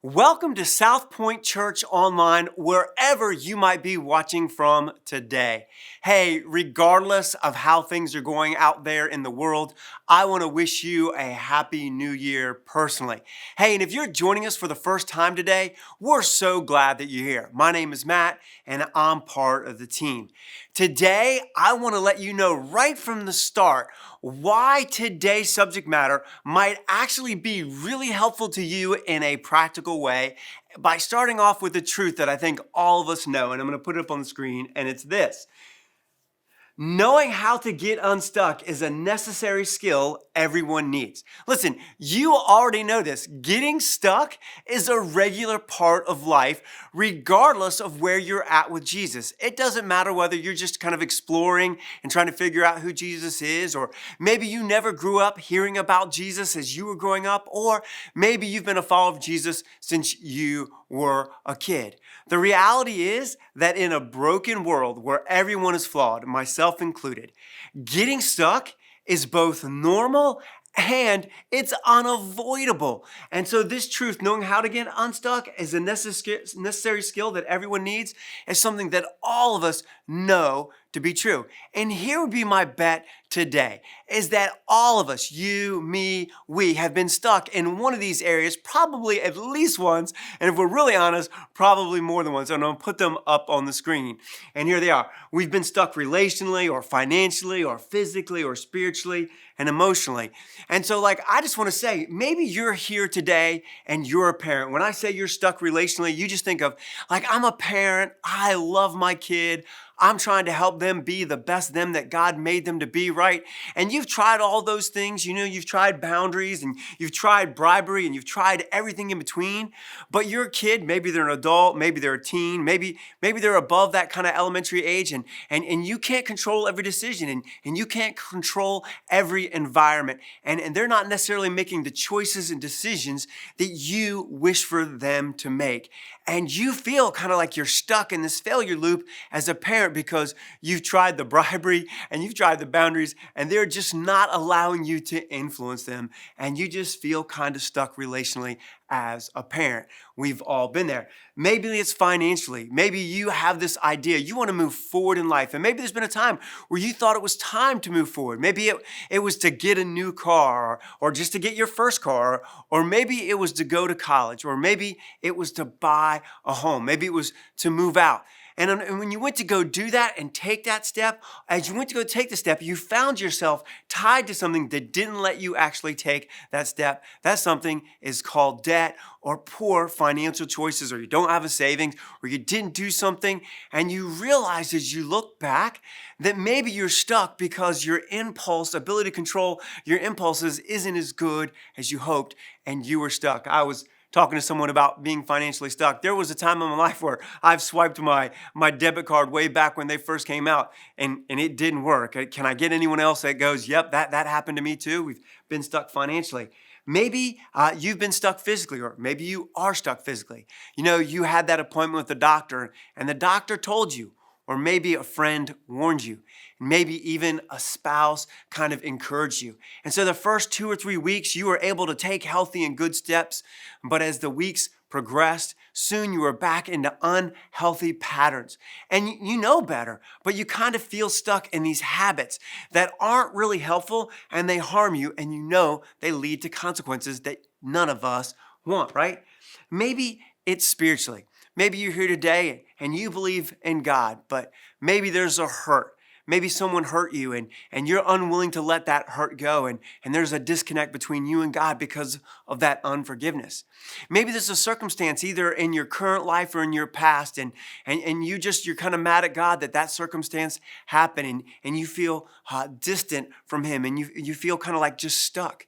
Welcome to South Point Church Online, wherever you might be watching from today. Hey, regardless of how things are going out there in the world, I want to wish you a happy new year personally. Hey, and if you're joining us for the first time today, we're so glad that you're here. My name is Matt, and I'm part of the team. Today, I want to let you know right from the start why today's subject matter might actually be really helpful to you in a practical way by starting off with the truth that I think all of us know, and I'm going to put it up on the screen, and it's this. Knowing how to get unstuck is a necessary skill everyone needs. Listen, you already know this. Getting stuck is a regular part of life, regardless of where you're at with Jesus. It doesn't matter whether you're just kind of exploring and trying to figure out who Jesus is, or maybe you never grew up hearing about Jesus as you were growing up, or maybe you've been a follower of Jesus since you were a kid. The reality is that in a broken world where everyone is flawed, myself included, getting stuck is both normal and it's unavoidable. And so this truth, knowing how to get unstuck, is a necessary skill that everyone needs, is something that all of us know to be true. And here would be my bet today, is that all of us, you, me, we, have been stuck in one of these areas probably at least once, and if we're really honest, probably more than once. So I'm going to put them up on the screen. And here they are. We've been stuck relationally or financially or physically or spiritually and emotionally. And so I just want to say, maybe you're here today and you're a parent. When I say you're stuck relationally, you just think of I'm a parent, I love my kid, I'm trying to help them be the best them that God made them to be, right? And you've tried all those things. You've tried boundaries and you've tried bribery and you've tried everything in between. But your kid, maybe they're an adult, maybe they're a teen, maybe they're above that kind of elementary age, and you can't control every decision and you can't control every environment. And they're not necessarily making the choices and decisions that you wish for them to make. And you feel kind of like you're stuck in this failure loop as a parent because you've tried the bribery and you've tried the boundaries and they're just not allowing you to influence them. And you just feel kind of stuck relationally as a parent. We've all been there. Maybe it's financially. Maybe you have this idea. You want to move forward in life. And maybe there's been a time where you thought it was time to move forward. Maybe it was to get a new car or just to get your first car, or maybe it was to go to college, or maybe it was to buy a home. Maybe it was to move out. And when you went to go do that and take that step, as you went to go take the step, you found yourself tied to something that didn't let you actually take that step. That something is called debt or poor financial choices, or you don't have a savings, or you didn't do something, and you realize as you look back that maybe you're stuck because your ability to control your impulses isn't as good as you hoped, and you were stuck. I was talking to someone about being financially stuck. There was a time in my life where I've swiped my debit card way back when they first came out, and it didn't work. Can I get anyone else that goes, yep, that happened to me too? We've been stuck financially. Maybe you've been stuck physically, or maybe you are stuck physically. You had that appointment with the doctor, and the doctor told you, or maybe a friend warned you, and maybe even a spouse kind of encouraged you. And so the first 2 or 3 weeks, you were able to take healthy and good steps. But as the weeks progressed, soon you were back into unhealthy patterns. And you know better, but you kind of feel stuck in these habits that aren't really helpful, and they harm you, and they lead to consequences that none of us want, right? Maybe it's spiritually. Maybe you're here today and you believe in God, but maybe there's a hurt. Maybe someone hurt you and you're unwilling to let that hurt go, and there's a disconnect between you and God because of that unforgiveness. Maybe there's a circumstance either in your current life or in your past, and you're kind of mad at God that circumstance happened, and you feel distant from Him, and you feel kind of like just stuck.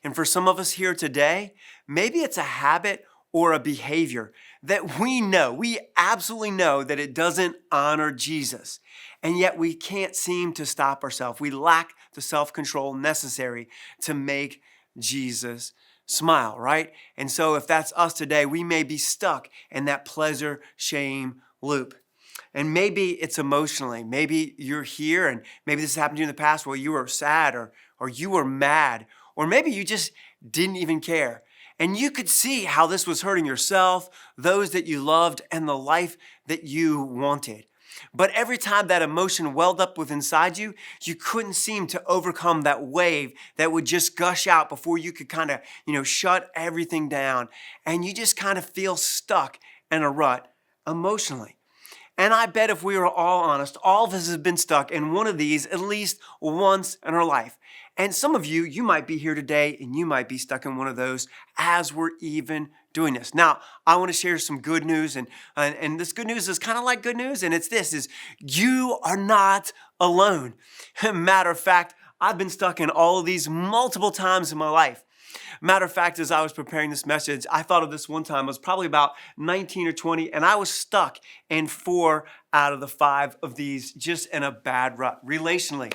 And for some of us here today, maybe it's a habit or a behavior that we absolutely know that it doesn't honor Jesus. And yet we can't seem to stop ourselves. We lack the self-control necessary to make Jesus smile, right? And so if that's us today, we may be stuck in that pleasure-shame loop. And maybe it's emotionally. Maybe you're here and maybe this happened to you in the past where you were sad or you were mad, or maybe you just didn't even care. And you could see how this was hurting yourself, those that you loved, and the life that you wanted. But every time that emotion welled up within inside you, you couldn't seem to overcome that wave that would just gush out before you could kind of, shut everything down. And you just kind of feel stuck in a rut emotionally. And I bet if we were all honest, all of us have been stuck in one of these at least once in our life. And some of you might be here today and you might be stuck in one of those as we're even doing this. Now, I want to share some good news, and this good news is kind of like good news, and it's this, is you are not alone. Matter of fact, I've been stuck in all of these multiple times in my life. Matter of fact, as I was preparing this message, I thought of this one time. I was probably about 19 or 20, and I was stuck in 4 out of the 5 of these, just in a bad rut, relationally.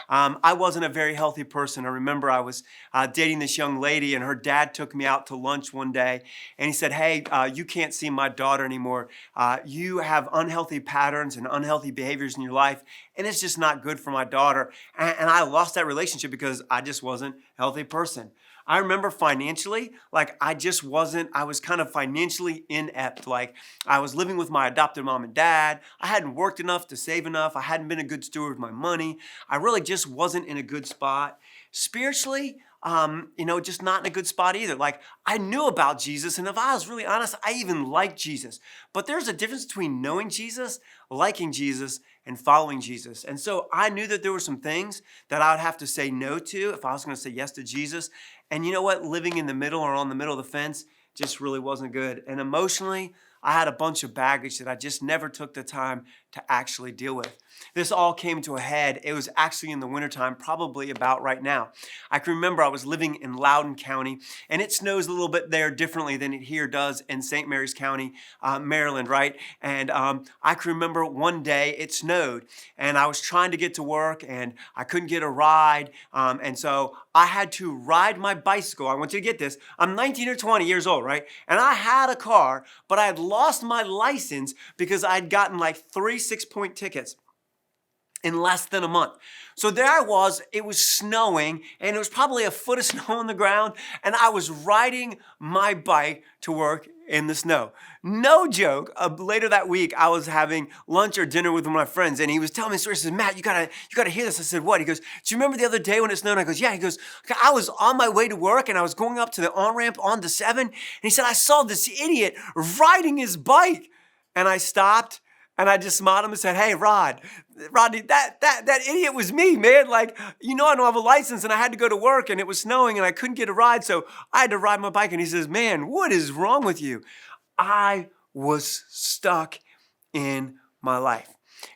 I wasn't a very healthy person. I remember I was dating this young lady, and her dad took me out to lunch one day, and he said, hey, you can't see my daughter anymore. You have unhealthy patterns and unhealthy behaviors in your life, and it's just not good for my daughter. And I lost that relationship because I just wasn't a healthy person. I remember financially, I was kind of financially inept. Like, I was living with my adopted mom and dad. I hadn't worked enough to save enough. I hadn't been a good steward of my money. I really just wasn't in a good spot. Spiritually, just not in a good spot either. Like, I knew about Jesus, and if I was really honest, I even liked Jesus. But there's a difference between knowing Jesus, liking Jesus, and following Jesus. And so I knew that there were some things that I would have to say no to if I was going to say yes to Jesus. And you know what? Living in the middle or on the middle of the fence just really wasn't good. And emotionally, I had a bunch of baggage that I just never took the time to actually deal with. This all came to a head. It was actually in the wintertime, probably about right now. I can remember I was living in Loudoun County, and it snows a little bit there differently than it here does in St. Mary's County, Maryland, right? And I can remember one day it snowed, and I was trying to get to work, and I couldn't get a ride, and so I had to ride my bicycle. I want you to get this. I'm 19 or 20 years old, right? And I had a car, but I had lost my license because I'd gotten like 3 6-point tickets in less than a month. So there I was, it was snowing, and it was probably a foot of snow on the ground, and I was riding my bike to work in the snow. No joke. Later that week, I was having lunch or dinner with one of my friends, and he was telling me a story. He says, Matt, you gotta hear this. I said, what? He goes, do you remember the other day when it snowed? And I goes, yeah. He goes, I was on my way to work, and I was going up to the on-ramp on the 7, and he said, I saw this idiot riding his bike. And I stopped, and I just smiled at him and said, hey, Rodney, that idiot was me, man. Like, I don't have a license, and I had to go to work, and it was snowing, and I couldn't get a ride, so I had to ride my bike. And he says, man, what is wrong with you? I was stuck in my life.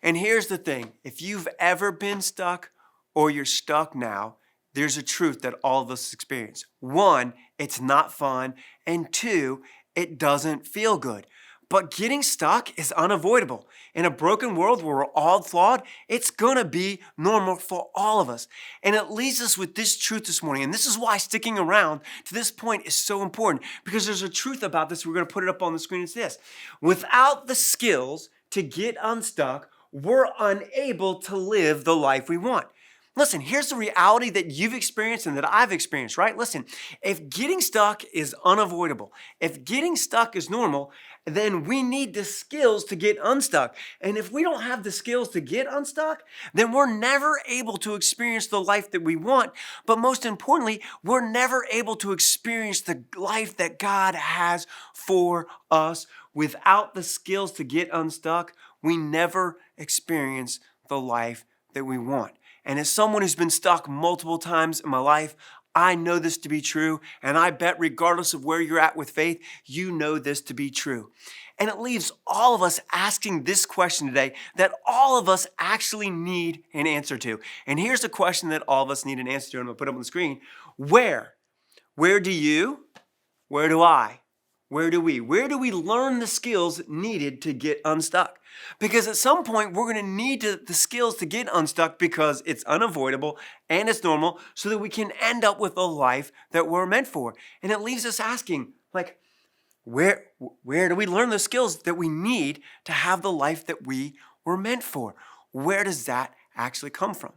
And here's the thing. If you've ever been stuck or you're stuck now, there's a truth that all of us experience. 1, it's not fun, and 2, it doesn't feel good. But getting stuck is unavoidable. In a broken world where we're all flawed, it's gonna be normal for all of us. And it leaves us with this truth this morning. And this is why sticking around to this point is so important, because there's a truth about this. We're gonna put it up on the screen. It's this: without the skills to get unstuck, we're unable to live the life we want. Listen, here's the reality that you've experienced and that I've experienced, right? Listen, if getting stuck is unavoidable, if getting stuck is normal, then we need the skills to get unstuck. And if we don't have the skills to get unstuck, then we're never able to experience the life that we want. But most importantly, we're never able to experience the life that God has for us. Without the skills to get unstuck, we never experience the life that we want. And as someone who's been stuck multiple times in my life, I know this to be true, and I bet regardless of where you're at with faith, you know this to be true. And it leaves all of us asking this question today that all of us actually need an answer to. And here's the question that all of us need an answer to, and I'm going to put it up on the screen. Where? Where do you? Where do I? Where do we learn the skills needed to get unstuck? Because at some point, we're going to need the skills to get unstuck because it's unavoidable and it's normal, so that we can end up with a life that we're meant for. And it leaves us asking, like, where do we learn the skills that we need to have the life that we were meant for? Where does that actually come from?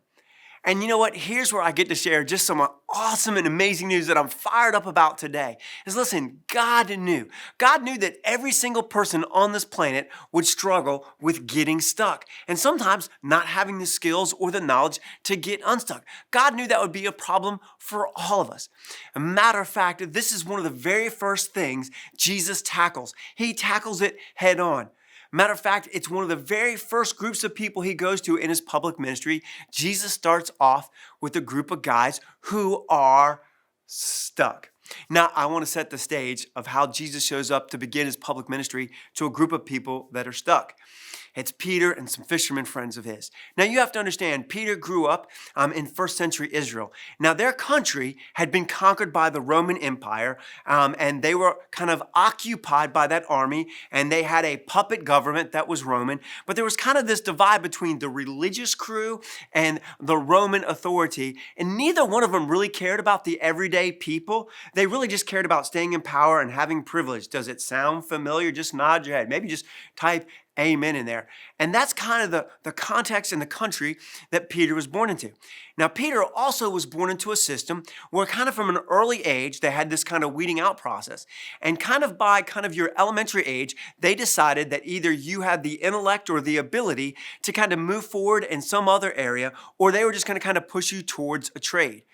And you know what? Here's where I get to share just some awesome and amazing news that I'm fired up about today. Is listen, God knew. God knew that every single person on this planet would struggle with getting stuck and sometimes not having the skills or the knowledge to get unstuck. God knew that would be a problem for all of us. A matter of fact, this is one of the very first things Jesus tackles. He tackles it head on. Matter of fact, it's one of the very first groups of people he goes to in his public ministry. Jesus starts off with a group of guys who are stuck. Now, I want to set the stage of how Jesus shows up to begin his public ministry to a group of people that are stuck. It's Peter and some fishermen friends of his. Now, you have to understand, Peter grew up in first century Israel. Now, their country had been conquered by the Roman Empire, and they were kind of occupied by that army, and they had a puppet government that was Roman. But there was kind of this divide between the religious crew and the Roman authority, and neither one of them really cared about the everyday people. They really just cared about staying in power and having privilege. Does it sound familiar? Just nod your head. Maybe just type amen in there. And that's kind of the context and the country that Peter was born into. Now, Peter also was born into a system where kind of from an early age, they had this kind of weeding out process. And kind of by kind of your elementary age, they decided that either you had the intellect or the ability to kind of move forward in some other area, or they were just going to kind of push you towards a trade.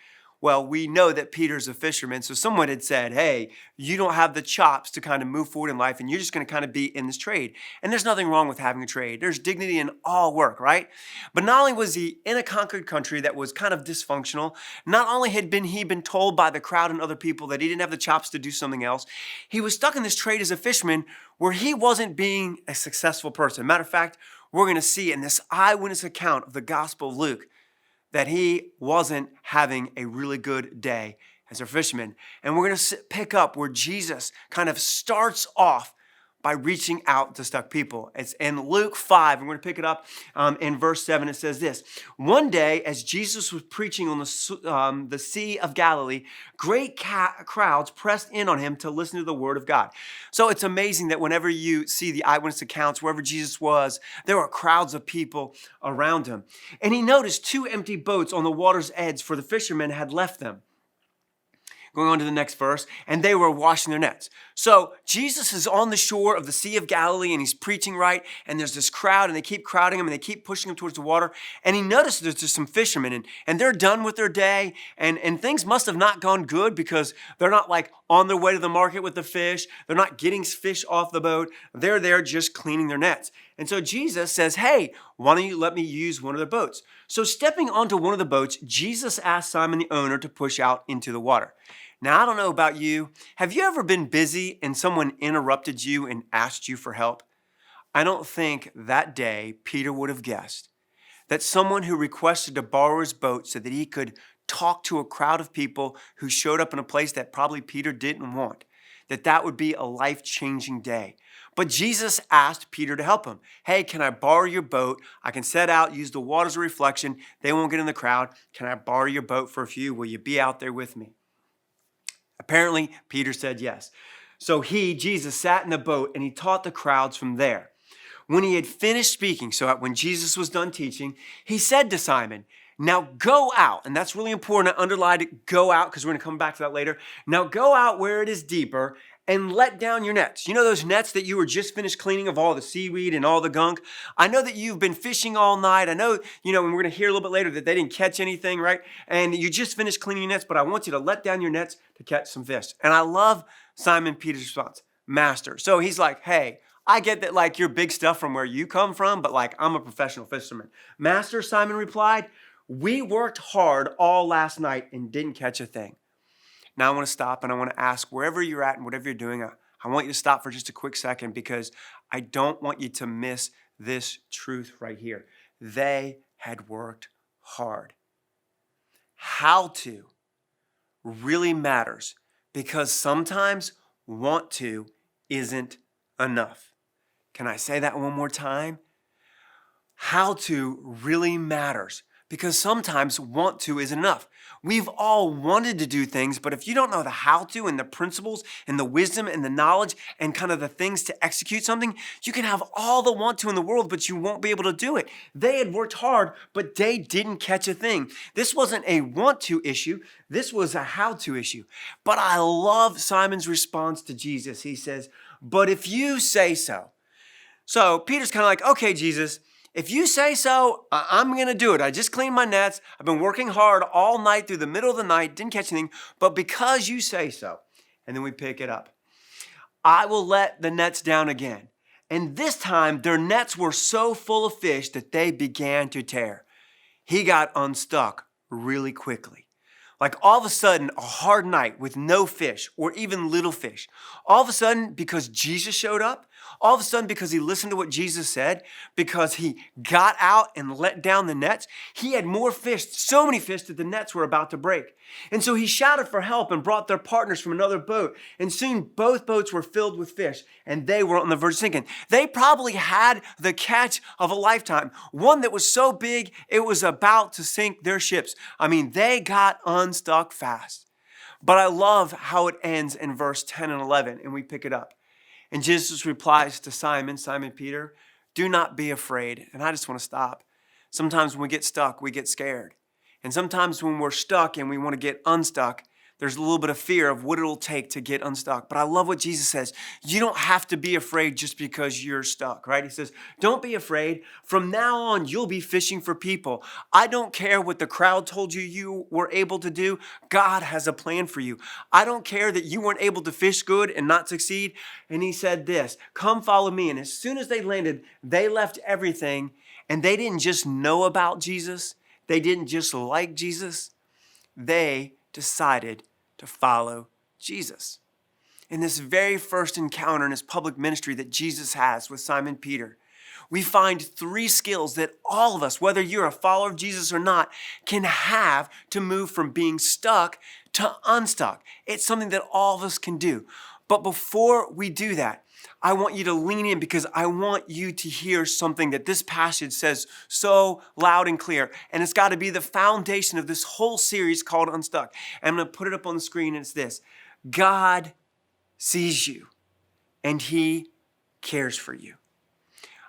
Well, we know that Peter's a fisherman, so someone had said, hey, you don't have the chops to kind of move forward in life, and you're just going to kind of be in this trade. And there's nothing wrong with having a trade. There's dignity in all work, right? But not only was he in a conquered country that was kind of dysfunctional, not only had he been told by the crowd and other people that he didn't have the chops to do something else, he was stuck in this trade as a fisherman where he wasn't being a successful person. Matter of fact, we're going to see in this eyewitness account of the Gospel of Luke that he wasn't having a really good day as a fisherman. And we're going to pick up where Jesus kind of starts off by reaching out to stuck people. It's in Luke 5. And we're going to pick it up in verse 7. It says this: one day, as Jesus was preaching on the Sea of Galilee, great crowds pressed in on him to listen to the word of God. So it's amazing that whenever you see the eyewitness accounts, wherever Jesus was, there were crowds of people around him. And he noticed 2 empty boats on the water's edge, for the fishermen had left them. Going on to the next verse, and they were washing their nets. So Jesus is on the shore of the Sea of Galilee, and he's preaching, right? And there's this crowd, and they keep crowding him, and they keep pushing him towards the water. And he notices there's just some fishermen, and they're done with their day, and things must have not gone good because they're not like on their way to the market with the fish. They're not getting fish off the boat. They're there just cleaning their nets. And so Jesus says, hey, why don't you let me use one of the boats? So stepping onto one of the boats, Jesus asked Simon, the owner, to push out into the water. Now, I don't know about you. Have you ever been busy and someone interrupted you and asked you for help? I don't think that day Peter would have guessed that someone who requested to borrow his boat so that he could talk to a crowd of people who showed up in a place that probably Peter didn't want, that would be a life-changing day. But Jesus asked Peter to help him. Hey, can I borrow your boat? I can set out, use the water as a reflection. They won't get in the crowd. Can I borrow your boat for a few? Will you be out there with me? Apparently, Peter said yes. So Jesus, sat in the boat and he taught the crowds from there. When he had finished speaking, so when Jesus was done teaching, he said to Simon, now go out. And that's really important. I underlined it, go out, because we're going to come back to that later. Now go out where it is deeper and let down your nets. You know those nets that you were just finished cleaning of all the seaweed and all the gunk? I know that you've been fishing all night. I know, and we're going to hear a little bit later that they didn't catch anything, right? And you just finished cleaning your nets, but I want you to let down your nets to catch some fish. And I love Simon Peter's response, Master. So he's like, hey, I get that like you're big stuff from where you come from, but like I'm a professional fisherman. Master, Simon replied, we worked hard all last night and didn't catch a thing. Now I want to stop and I want to ask, wherever you're at and whatever you're doing, I want you to stop for just a quick second, because I don't want you to miss this truth right here. They had worked hard. How to really matters, because sometimes want to isn't enough. Can I say that one more time? How to really matters, Because sometimes want to isn't enough. We've all wanted to do things, but if you don't know the how to and the principles and the wisdom and the knowledge and kind of the things to execute something, you can have all the want to in the world, but you won't be able to do it. They had worked hard, but they didn't catch a thing. This wasn't a want to issue. This was a how to issue. But I love Simon's response to Jesus. He says, "But if you say so." So Peter's kind of like, "Okay, Jesus, if you say so, I'm going to do it. I just cleaned my nets. I've been working hard all night through the middle of the night, didn't catch anything, but because you say so." And then we pick it up. "I will let the nets down again." And this time their nets were so full of fish that they began to tear. He got unstuck really quickly. Like all of a sudden, a hard night with no fish or even little fish. All of a sudden, because Jesus showed up, all of a sudden, because he listened to what Jesus said, because he got out and let down the nets, he had more fish, so many fish that the nets were about to break. And so he shouted for help and brought their partners from another boat. And soon both boats were filled with fish and they were on the verge of sinking. They probably had the catch of a lifetime, one that was so big it was about to sink their ships. I mean, they got unstuck fast. But I love how it ends in verse 10 and 11, and we pick it up. And Jesus replies to Simon Peter, "Do not be afraid." And I just want to stop. Sometimes when we get stuck, we get scared. And sometimes when we're stuck and we want to get unstuck, there's a little bit of fear of what it'll take to get unstuck. But I love what Jesus says. You don't have to be afraid just because you're stuck, right? He says, don't be afraid. From now on, you'll be fishing for people. I don't care what the crowd told you you were able to do. God has a plan for you. I don't care that you weren't able to fish good and not succeed. And he said this, "Come follow me." And as soon as they landed, they left everything. And they didn't just know about Jesus. They didn't just like Jesus. They decided to follow Jesus. In this very first encounter in his public ministry that Jesus has with Simon Peter, we find 3 skills that all of us, whether you're a follower of Jesus or not, can have to move from being stuck to unstuck. It's something that all of us can do. But before we do that, I want you to lean in because I want you to hear something that this passage says so loud and clear. And it's got to be the foundation of this whole series called Unstuck. And I'm going to put it up on the screen, and it's this. God sees you and he cares for you.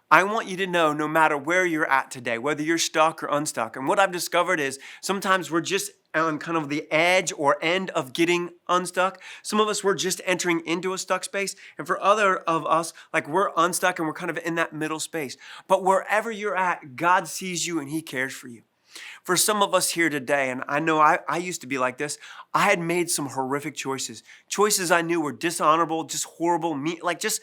I want you to know no matter where you're at today, whether you're stuck or unstuck. And what I've discovered is sometimes we're just on kind of the edge or end of getting unstuck. Some of us, we're just entering into a stuck space. And for other of us, like we're unstuck and we're kind of in that middle space. But wherever you're at, God sees you and he cares for you. For some of us here today, and I know I used to be like this, I had made some horrific choices. Choices I knew were dishonorable, just horrible, like just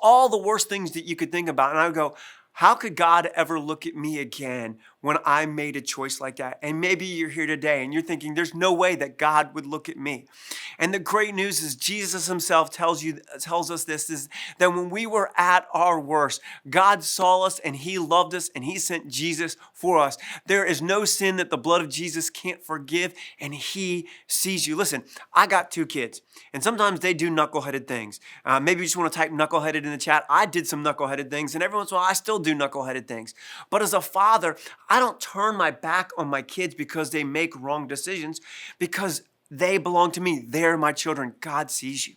all the worst things that you could think about. And I would go, how could God ever look at me again when I made a choice like that? And maybe you're here today and you're thinking, there's no way that God would look at me. And the great news is Jesus himself tells us this, is that when we were at our worst, God saw us and he loved us and he sent Jesus for us. There is no sin that the blood of Jesus can't forgive, and he sees you. Listen, I got 2 kids and sometimes they do knuckleheaded things. Maybe you just want to type knuckleheaded in the chat. I did some knuckleheaded things, and every once in a while I still do knuckleheaded things. But as a father, I don't turn my back on my kids because they make wrong decisions, because they belong to me. They're my children. God sees you.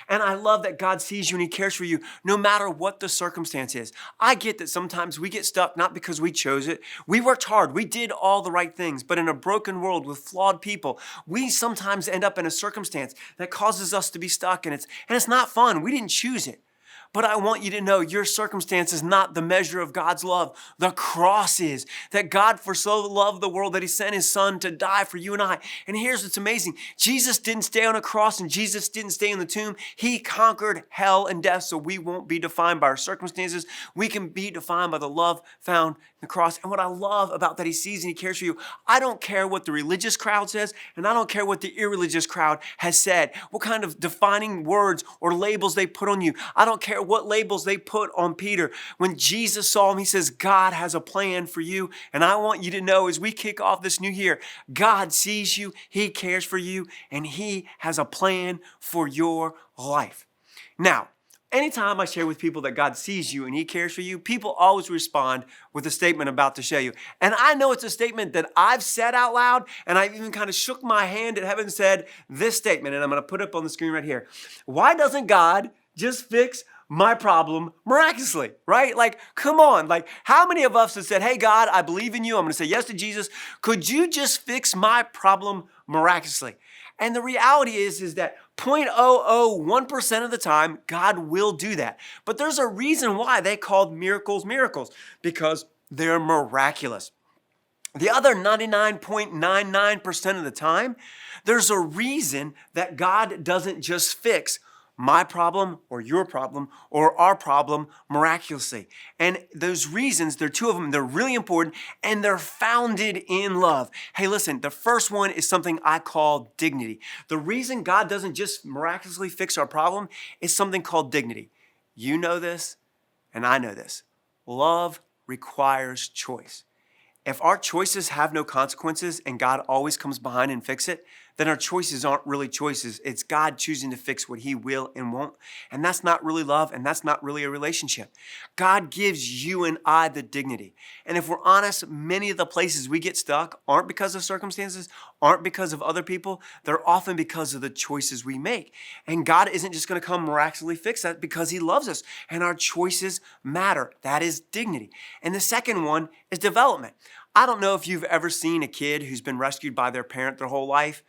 And I love that God sees you and he cares for you no matter what the circumstance is. I get that sometimes we get stuck not because we chose it. We worked hard. We did all the right things. But in a broken world with flawed people, we sometimes end up in a circumstance that causes us to be stuck. And it's not fun. We didn't choose it. But I want you to know your circumstance is not the measure of God's love. The cross is. That God for so loved the world that he sent his son to die for you and I. And here's what's amazing. Jesus didn't stay on a cross and Jesus didn't stay in the tomb. He conquered hell and death so we won't be defined by our circumstances. We can be defined by the love found in the cross. And what I love about that he sees and he cares for you, I don't care what the religious crowd says, and I don't care what the irreligious crowd has said, what kind of defining words or labels they put on you. I don't care what labels they put on Peter. When Jesus saw him, he says, God has a plan for you. And I want you to know as we kick off this new year, God sees you, he cares for you, and he has a plan for your life. Now, Anytime I share with people that God sees you and he cares for you, people always respond with a statement about to show you. And I know it's a statement that I've said out loud, and I've even kind of shook my hand at heaven and said this statement, and I'm going to put it up on the screen right here. Why doesn't God just fix my problem miraculously, right? Like, come on. Like, how many of us have said, hey, God, I believe in you. I'm going to say yes to Jesus. Could you just fix my problem miraculously? And the reality is that 0.001% of the time, God will do that. But there's a reason why they called miracles miracles, because they're miraculous. The other 99.99% of the time, there's a reason that God doesn't just fix my problem or your problem or our problem miraculously. And those reasons, there are two of them, they're really important and they're founded in love. Hey, listen, the first one is something I call dignity. The reason God doesn't just miraculously fix our problem is something called dignity. You know this and I know this. Love requires choice. If our choices have no consequences and God always comes behind and fix it, then our choices aren't really choices. It's God choosing to fix what he will and won't. And that's not really love, and that's not really a relationship. God gives you and I the dignity. And if we're honest, many of the places we get stuck aren't because of circumstances, aren't because of other people. They're often because of the choices we make. And God isn't just going to come miraculously fix that because he loves us. And our choices matter. That is dignity. And the second one is development. I don't know if you've ever seen a kid who's been rescued by their parent their whole life.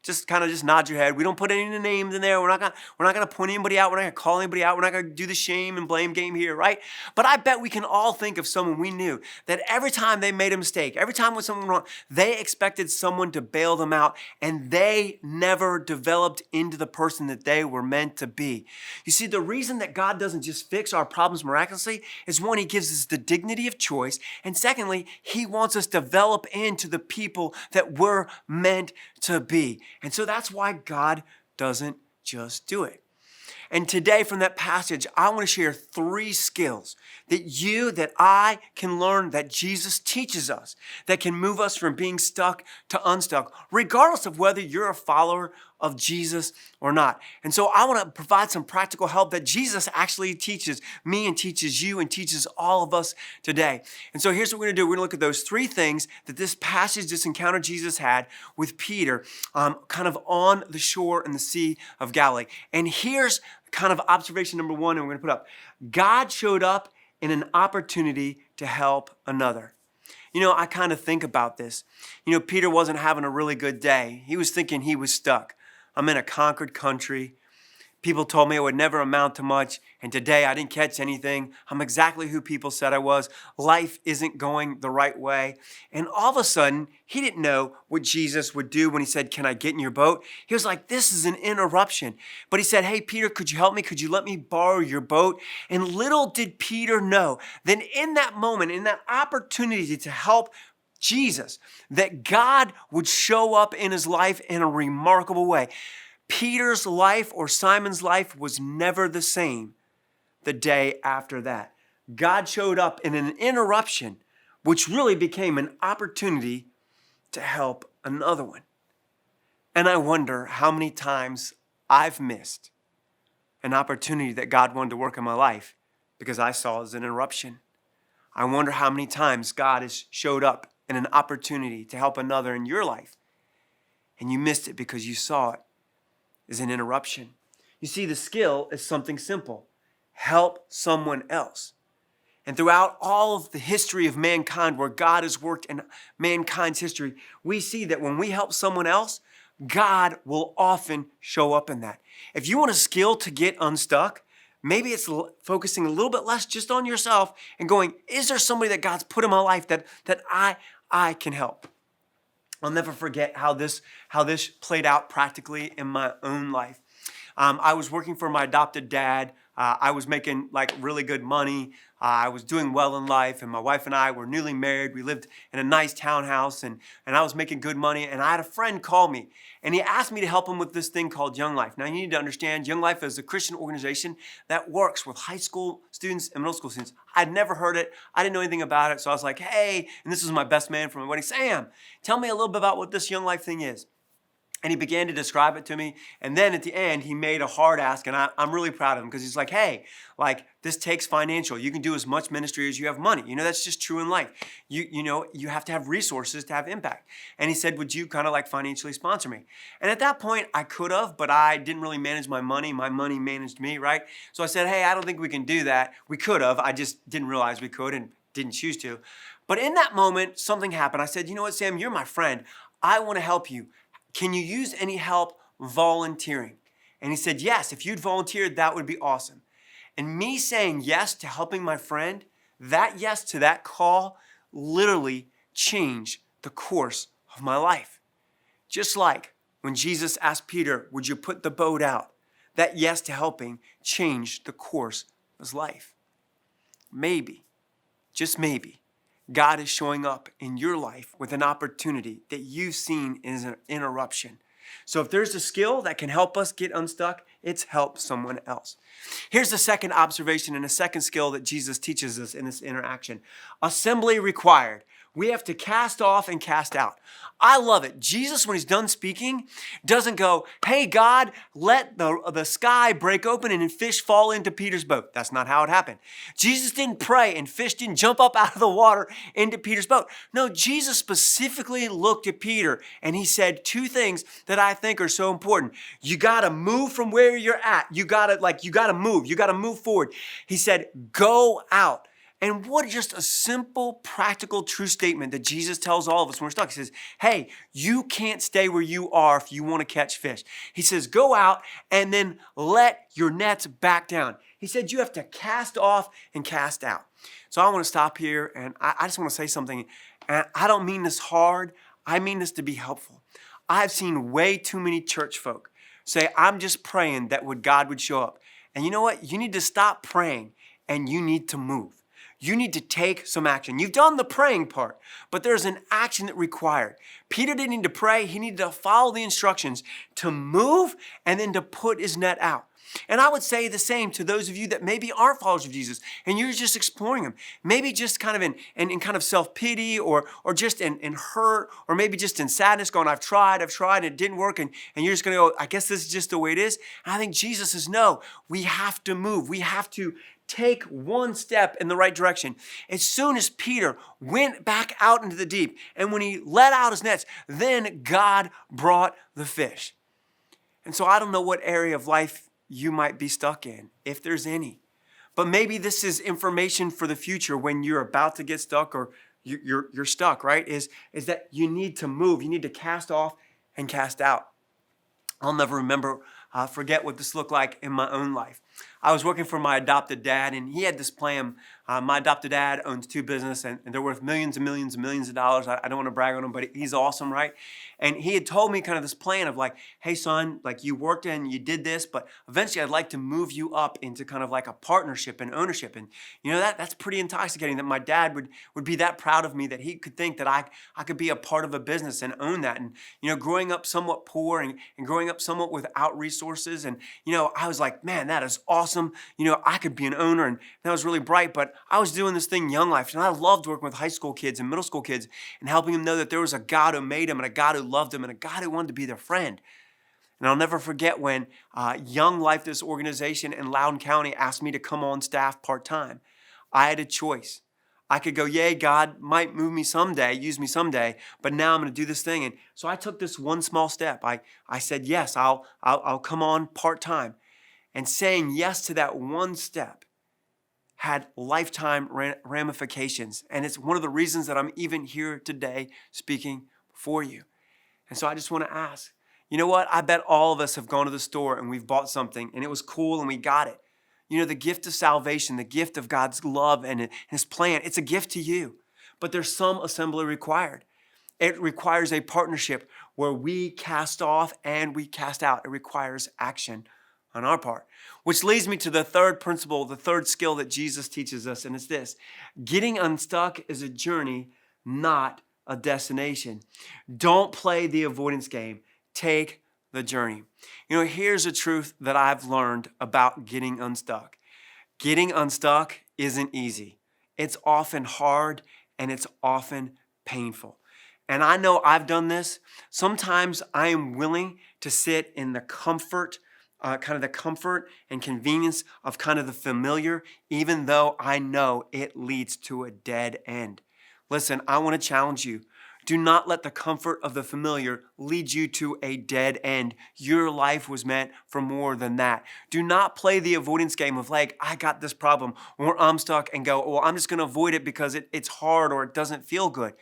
Just kind of nod your head. We don't put any names in there. We're not gonna point anybody out. We're not gonna call anybody out. We're not gonna do the shame and blame game here, right? But I bet we can all think of someone we knew that every time they made a mistake, every time when someone went wrong, they expected someone to bail them out, and they never developed into the person that they were meant to be. You see, the reason that God doesn't just fix our problems miraculously is, one, he gives us the dignity of choice, and secondly, he wants us to develop into the people that we're meant to be. And so that's why God doesn't just do it. And today from that passage, I want to share 3 skills that I can learn, that Jesus teaches us, that can move us from being stuck to unstuck, regardless of whether you're a follower of Jesus or not. And so I want to provide some practical help that Jesus actually teaches me and teaches you and teaches all of us today. And so here's what we're going to do. We're going to look at those 3 things that this passage, this encounter Jesus had with Peter, kind of on the shore in the Sea of Galilee. And here's kind of observation number 1, and we're going to put up. God showed up in an opportunity to help another. You know, I kind of think about this. You know, Peter wasn't having a really good day. He was thinking he was stuck. I'm in a conquered country. People told me I would never amount to much, and today I didn't catch anything. I'm exactly who people said I was. Life isn't going the right way. And all of a sudden, he didn't know what Jesus would do when he said, can I get in your boat? He was like, this is an interruption. But he said, hey, Peter, could you help me? Could you let me borrow your boat? And little did Peter know that in that moment, in that opportunity to help Jesus, that God would show up in his life in a remarkable way. Peter's life, or Simon's life, was never the same the day after that. God showed up in an interruption, which really became an opportunity to help another one. And I wonder how many times I've missed an opportunity that God wanted to work in my life because I saw it as an interruption. I wonder how many times God has showed up in an opportunity to help another in your life, and you missed it because you saw it as an interruption. You see, the skill is something simple. Help someone else. And throughout all of the history of mankind, where God has worked in mankind's history, we see that when we help someone else, God will often show up in that. If you want a skill to get unstuck, maybe it's focusing a little bit less just on yourself and going, is there somebody that God's put in my life that I can help? I'll never forget how this played out practically in my own life. I was working for my adopted dad. I was making really good money. I was doing well in life, and my wife and I were newly married. We lived in a nice townhouse, and I was making good money. And I had a friend call me, and he asked me to help him with this thing called Young Life. Now, you need to understand, Young Life is a Christian organization that works with high school students and middle school students. I'd never heard it. I didn't know anything about it. So I was like, hey, and this was my best man from my wedding, Sam, tell me a little bit about what this Young Life thing is. And he began to describe it to me. And then at the end, he made a hard ask. And I'm really proud of him because he's like, hey, like this takes financial. You can do as much ministry as you have money. That's just true in life. You have to have resources to have impact. And he said, would you kind of like financially sponsor me? And at that point, I could have, but I didn't really manage my money. My money managed me, right? So I said, hey, I don't think we can do that. We could have. I just didn't realize we could and didn't choose to. But in that moment, something happened. I said, you know what, Sam, you're my friend. I want to help you. Can you use any help volunteering? And he said, yes, if you'd volunteer, that would be awesome. And me saying yes to helping my friend, that yes to that call literally changed the course of my life. Just like when Jesus asked Peter, would you put the boat out? That yes to helping changed the course of his life. Maybe, just maybe, God is showing up in your life with an opportunity that you've seen as an interruption. So if there's a skill that can help us get unstuck, it's help someone else. Here's the second observation and a second skill that Jesus teaches us in this interaction. Assembly required. We have to cast off and cast out. I love it. Jesus, when he's done speaking, doesn't go, hey, God, let the sky break open and fish fall into Peter's boat. That's not how it happened. Jesus didn't pray and fish didn't jump up out of the water into Peter's boat. No, Jesus specifically looked at Peter and he said two things that I think are so important. You got to move from where you're at. You got to move. You got to move forward. He said, go out. And what just a simple, practical, true statement that Jesus tells all of us when we're stuck. He says, hey, you can't stay where you are if you want to catch fish. He says, go out and then let your nets back down. He said, you have to cast off and cast out. So I want to stop here and I just want to say something. And I don't mean this hard. I mean this to be helpful. I've seen way too many church folk say, I'm just praying that God would show up. And you know what? You need to stop praying and you need to move. You need to take some action. You've done the praying part, but there's an action that required. Peter didn't need to pray. He needed to follow the instructions to move and then to put his net out. And I would say the same to those of you that maybe aren't followers of Jesus and you're just exploring him. Maybe just kind of in kind of self-pity or just in hurt or maybe just in sadness going, I've tried, and it didn't work. And you're just going to go, I guess this is just the way it is. And I think Jesus says, no, we have to move. We have to take one step in the right direction. As soon as Peter went back out into the deep and when he let out his nets, then God brought the fish. And so I don't know what area of life you might be stuck in, if there's any. But maybe this is information for the future when you're about to get stuck or you're stuck, right? Is that you need to move. You need to cast off and cast out. I'll never forget what this looked like in my own life. I was working for my adopted dad, and he had this plan. My adopted dad owns two businesses, and they're worth millions and millions and millions of dollars. I don't want to brag on him, but he's awesome, right? And he had told me kind of this plan of like, hey, son, like you worked and you did this, but eventually I'd like to move you up into kind of like a partnership and ownership. And that's pretty intoxicating that my dad would be that proud of me that he could think that I could be a part of a business and own that. And, growing up somewhat poor and growing up somewhat without resources. And, I was like, man, that is awesome. I could be an owner. And that was really bright. But I was doing this thing, Young Life. And I loved working with high school kids and middle school kids and helping them know that there was a God who made them and a God who loved them and a God who wanted to be their friend. And I'll never forget when Young Life, this organization in Loudoun County, asked me to come on staff part-time. I had a choice. I could go, yay, God might move me someday, use me someday, but now I'm going to do this thing. And so I took this one small step. I said, yes, I'll come on part-time. And saying yes to that one step had lifetime ramifications. And it's one of the reasons that I'm even here today speaking before you. And so I just want to ask, you know what? I bet all of us have gone to the store and we've bought something and it was cool and we got it. The gift of salvation, the gift of God's love and his plan, it's a gift to you. But there's some assembly required. It requires a partnership where we cast off and we cast out. It requires action on our part. Which leads me to the third principle, the third skill that Jesus teaches us, and it's this. Getting unstuck is a journey, not a destination. Don't play the avoidance game. Take the journey. Here's a truth that I've learned about getting unstuck. Getting unstuck isn't easy. It's often hard and it's often painful. And I know I've done this. Sometimes I am willing to sit in the comfort, kind of the comfort and convenience of kind of the familiar, even though I know it leads to a dead end. Listen, I want to challenge you. Do not let the comfort of the familiar lead you to a dead end. Your life was meant for more than that. Do not play the avoidance game of like, I got this problem or I'm stuck and go, well, I'm just going to avoid it because it's hard or it doesn't feel good.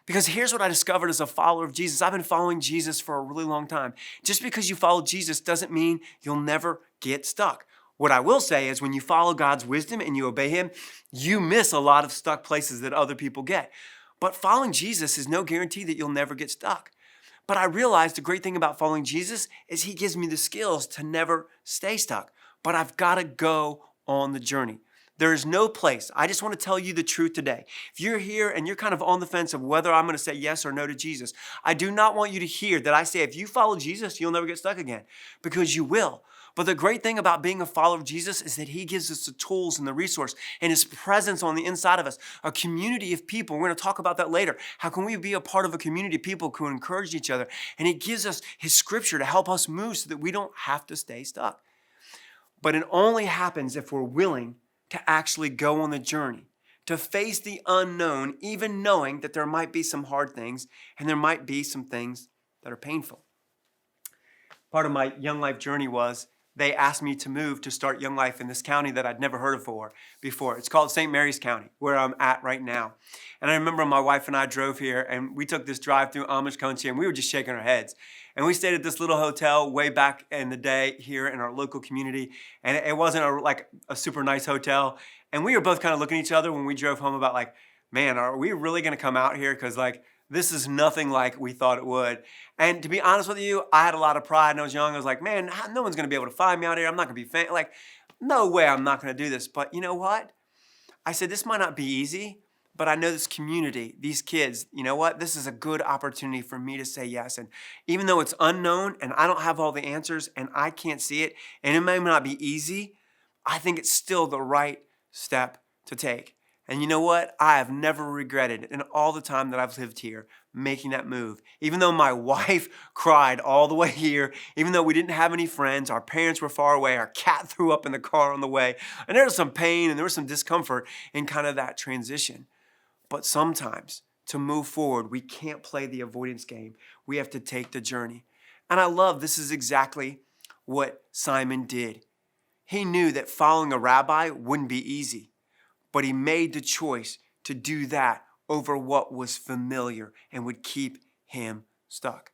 Because here's what I discovered as a follower of Jesus. I've been following Jesus for a really long time. Just because you follow Jesus doesn't mean you'll never get stuck. What I will say is when you follow God's wisdom and you obey him, you miss a lot of stuck places that other people get. But following Jesus is no guarantee that you'll never get stuck. But I realized the great thing about following Jesus is he gives me the skills to never stay stuck. But I've got to go on the journey. There is no place. I just want to tell you the truth today. If you're here and you're kind of on the fence of whether I'm going to say yes or no to Jesus, I do not want you to hear that I say if you follow Jesus, you'll never get stuck again, because you will. But the great thing about being a follower of Jesus is that he gives us the tools and the resource and his presence on the inside of us, a community of people. We're going to talk about that later. How can we be a part of a community of people who encourage each other? And he gives us his scripture to help us move so that we don't have to stay stuck. But it only happens if we're willing to actually go on the journey, to face the unknown, even knowing that there might be some hard things and there might be some things that are painful. Part of my Young Life journey was they asked me to move to start Young Life in this county that I'd never heard of before. It's called St. Mary's County, where I'm at right now. And I remember my wife and I drove here and we took this drive through Amish country and we were just shaking our heads. And we stayed at this little hotel way back in the day here in our local community. And it wasn't like a super nice hotel. And we were both kind of looking at each other when we drove home about like, man, are we really going to come out here? Because like, this is nothing like we thought it would. And to be honest with you, I had a lot of pride and I was young. I was like, man, no one's going to be able to find me out here. I'm not going to be famous. Like, no way I'm not going to do this. But you know what? I said, this might not be easy, but I know this community, these kids, you know what? This is a good opportunity for me to say yes. And even though it's unknown and I don't have all the answers and I can't see it, and it may not be easy, I think it's still the right step to take. And you know what? I have never regretted in all the time that I've lived here making that move. Even though my wife cried all the way here, even though we didn't have any friends, our parents were far away, our cat threw up in the car on the way, and there was some pain and there was some discomfort in kind of that transition. But sometimes to move forward, we can't play the avoidance game. We have to take the journey. And I love this is exactly what Simon did. He knew that following a rabbi wouldn't be easy. But he made the choice to do that over what was familiar and would keep him stuck.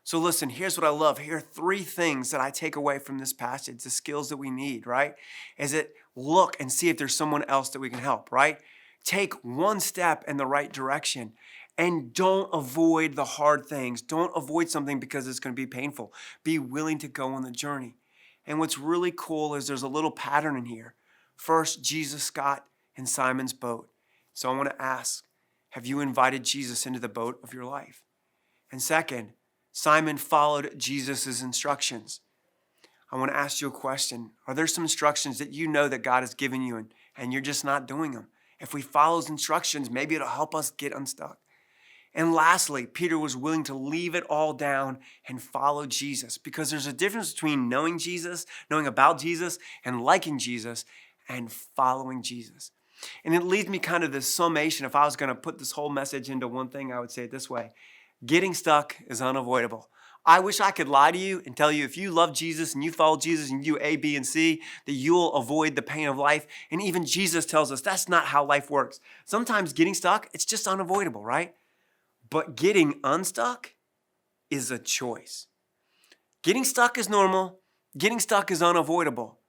So listen, here's what I love. Here are 3 things that I take away from this passage, the skills that we need, right? Is it look and see if there's someone else that we can help, right? Take one step in the right direction and don't avoid the hard things. Don't avoid something because it's going to be painful. Be willing to go on the journey. And what's really cool is there's a little pattern in here. First, Jesus got in Simon's boat. So I want to ask, have you invited Jesus into the boat of your life? And second, Simon followed Jesus' instructions. I want to ask you a question. Are there some instructions that you know that God has given you and you're just not doing them? If we follow his instructions, maybe it'll help us get unstuck. And lastly, Peter was willing to leave it all down and follow Jesus, because there's a difference between knowing Jesus, knowing about Jesus, and liking Jesus, and following Jesus. And it leads me kind of this summation. If I was going to put this whole message into one thing, I would say it this way. Getting stuck is unavoidable. I wish I could lie to you and tell you if you love Jesus and you follow Jesus and you do A, B, and C, that you'll avoid the pain of life. And even Jesus tells us that's not how life works. Sometimes getting stuck, it's just unavoidable, right? But getting unstuck is a choice. Getting stuck is normal. Getting stuck is unavoidable.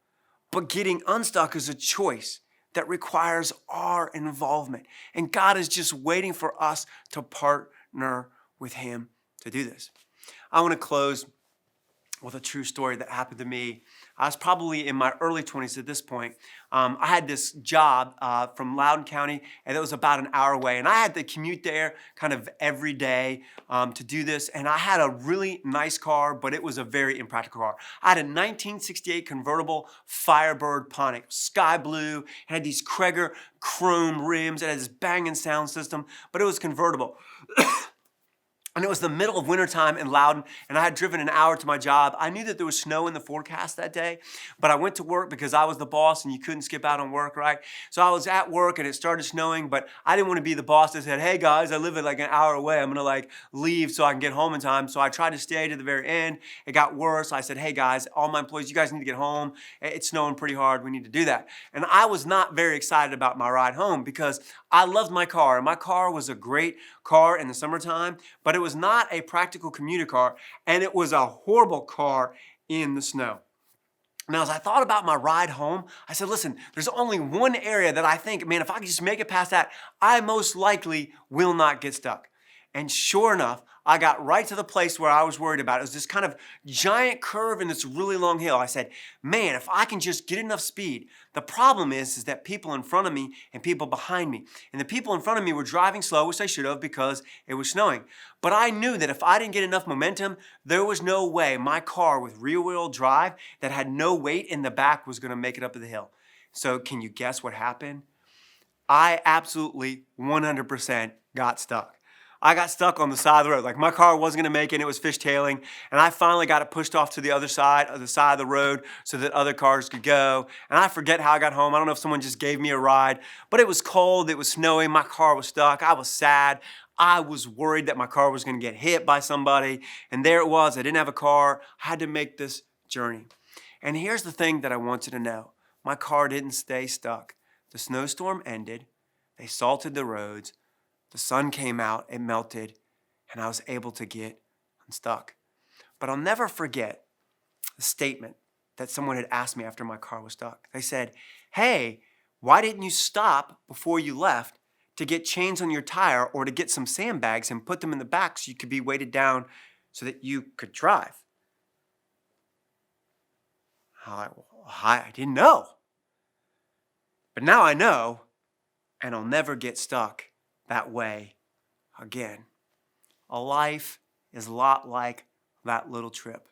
But getting unstuck is a choice that requires our involvement. And God is just waiting for us to partner with him to do this. I want to close with a true story that happened to me. I was probably in my early 20s at this point. I had this job from Loudoun County, and it was about an hour away. And I had to commute there kind of every day to do this. And I had a really nice car, but it was a very impractical car. I had a 1968 convertible Firebird Pontiac, sky blue. It had these Krager chrome rims. It had this banging sound system, but it was convertible. And it was the middle of wintertime in Loudon, and I had driven an hour to my job. I knew that there was snow in the forecast that day, but I went to work because I was the boss and you couldn't skip out on work, right? So I was at work and it started snowing, but I didn't want to be the boss that said, hey guys, I live like an hour away. I'm gonna leave so I can get home in time. So I tried to stay to the very end. It got worse. I said, hey guys, all my employees, you guys need to get home. It's snowing pretty hard. We need to do that. And I was not very excited about my ride home because I loved my car. And my car was a great car in the summertime, but it was not a practical commuter car, and it was a horrible car in the snow. Now, as I thought about my ride home, I said, listen, there's only one area that I think, man, if I can just make it past that, I most likely will not get stuck. And sure enough, I got right to the place where I was worried about. It was this kind of giant curve and this really long hill. I said, man, if I can just get enough speed. The problem is that people in front of me and people behind me. And the people in front of me were driving slow, which they should have because it was snowing. But I knew that if I didn't get enough momentum, there was no way my car with rear-wheel drive that had no weight in the back was going to make it up the hill. So can you guess what happened? I absolutely 100% got stuck. I got stuck on the side of the road. Like my car wasn't gonna make it, and it was fishtailing. And I finally got it pushed off to the other side of the road so that other cars could go. And I forget how I got home. I don't know if someone just gave me a ride, but it was cold, it was snowy, my car was stuck. I was sad. I was worried that my car was gonna get hit by somebody. And there it was, I didn't have a car. I had to make this journey. And here's the thing that I want you to know. My car didn't stay stuck. The snowstorm ended. They salted the roads. The sun came out, it melted, and I was able to get unstuck. But I'll never forget the statement that someone had asked me after my car was stuck. They said, hey, why didn't you stop before you left to get chains on your tire or to get some sandbags and put them in the back so you could be weighted down so that you could drive? I didn't know. But now I know, and I'll never get stuck that way again. A life is a lot like that little trip.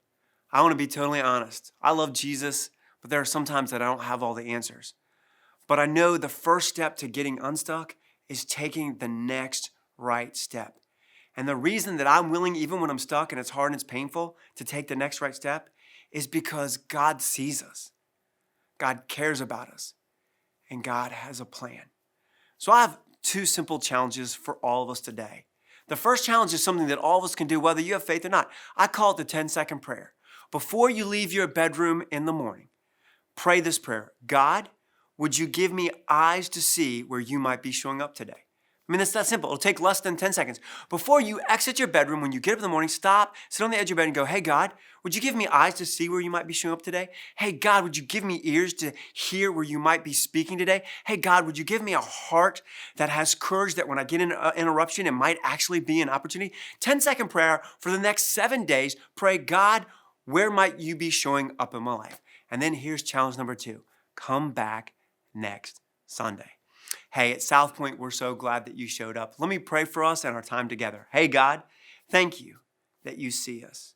I want to be totally honest. I love Jesus, but there are some times that I don't have all the answers. But I know the first step to getting unstuck is taking the next right step. And the reason that I'm willing, even when I'm stuck and it's hard and it's painful, to take the next right step is because God sees us. God cares about us. And God has a plan. So I have two simple challenges for all of us today. The first challenge is something that all of us can do, whether you have faith or not. I call it the 10-second prayer. Before you leave your bedroom in the morning, pray this prayer. God, would you give me eyes to see where you might be showing up today? I mean, it's that simple. It'll take less than 10 seconds. Before you exit your bedroom, when you get up in the morning, stop, sit on the edge of your bed and go, hey, God, would you give me eyes to see where you might be showing up today? Hey, God, would you give me ears to hear where you might be speaking today? Hey, God, would you give me a heart that has courage that when I get an interruption, it might actually be an opportunity? 10-second prayer for the next 7 days. Pray, God, where might you be showing up in my life? And then here's challenge number 2. Come back next Sunday. Hey, at South Point, we're so glad that you showed up. Let me pray for us and our time together. Hey, God, thank you that you see us.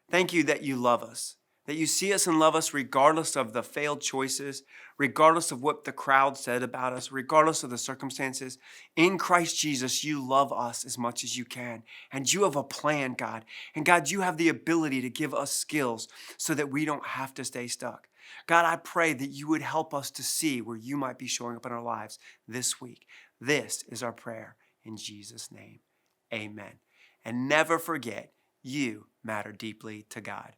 Thank you that you love us, that you see us and love us regardless of the failed choices, regardless of what the crowd said about us, regardless of the circumstances. In Christ Jesus, you love us as much as you can. And you have a plan, God. And God, you have the ability to give us skills so that we don't have to stay stuck. God, I pray that you would help us to see where you might be showing up in our lives this week. This is our prayer in Jesus' name. Amen. And never forget, you matter deeply to God.